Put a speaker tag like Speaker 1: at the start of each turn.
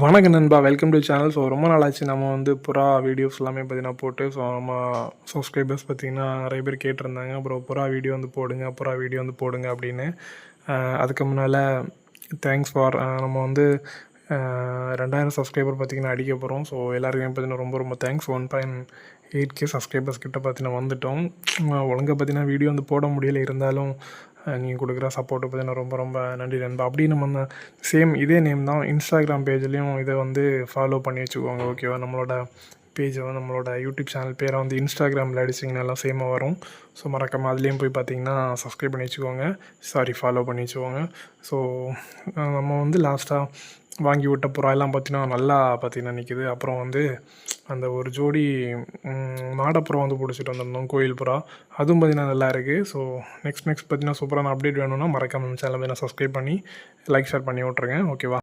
Speaker 1: வணக்கம் நண்பா, welcome to channel. So ரொம்ப நாளாச்சு நம்ம வந்து புறா வீடியோஸ் எல்லாமே பார்த்தீங்கன்னா போட்டு. ஸோ நம்ம சப்ஸ்கிரைபர்ஸ் பார்த்தீங்கன்னா நிறைய பேர் கேட்டிருந்தாங்க, அப்புறம் புறா வீடியோ வந்து போடுங்க, புறா வீடியோ வந்து போடுங்க அப்படின்னு. அதுக்கு முன்னால் தேங்க்ஸ் ஃபார் நம்ம வந்து 2000 சப்ஸ்கிரைபர் பார்த்திங்கன்னா அடிக்க போகிறோம். ஸோ எல்லாருக்குமே பார்த்தீங்கன்னா ரொம்ப ரொம்ப தேங்க்ஸ். 1.8K சப்ஸ்கிரைபர்ஸ் கிட்ட பார்த்தீங்கன்னா வந்துவிட்டோம். ஒழுங்காக பார்த்தீங்கன்னா வீடியோ வந்து போட முடியலை, இருந்தாலும் நீங்கள் கொடுக்குற சப்போர்ட்டு பார்த்தீங்கன்னா ரொம்ப ரொம்ப நன்றி நண்பா. அப்படி நம்ம சேம் இதே நேம் தான் இன்ஸ்டாகிராம் பேஜ்லேயும் இதை வந்து ஃபாலோ பண்ணி வச்சுக்கோங்க, ஓகேவா? நம்மளோட பேஜை வந்து நம்மளோட யூடியூப் சேனல் பேரை வந்து இன்ஸ்டாகிராமில் அடிச்சிங்கன்னா எல்லாம் சேமாக வரும். ஸோ மறக்காமல் அதுலேயும் போய் பார்த்தீங்கன்னா சப்ஸ்கிரைப் பண்ணி வச்சுக்கோங்க, ஃபாலோ பண்ணி வச்சுக்கோங்க. ஸோ நம்ம வந்து லாஸ்ட்டாக வாங்கி விட்ட புறா எல்லாம் பார்த்தீங்கன்னா நல்லா பார்த்தீங்கன்னா நிற்கிது. அப்புறம் வந்து அந்த ஒரு ஜோடி மாடப்புறா வந்து பிடிச்சிட்டு வந்திருந்தோம், கோயில் புறா. அதுவும் பார்த்தீங்கன்னா நல்லா இருக்குது. ஸோ நெக்ஸ்ட் பார்த்தீங்கன்னா சூப்பரான அப்டேட் வேணும்னா மறக்காமல் சேனலை பார்த்தீங்கன்னா சப்ஸ்கிரைப் பண்ணி லைக் ஷேர் பண்ணி விட்ருங்க, ஓகேவா?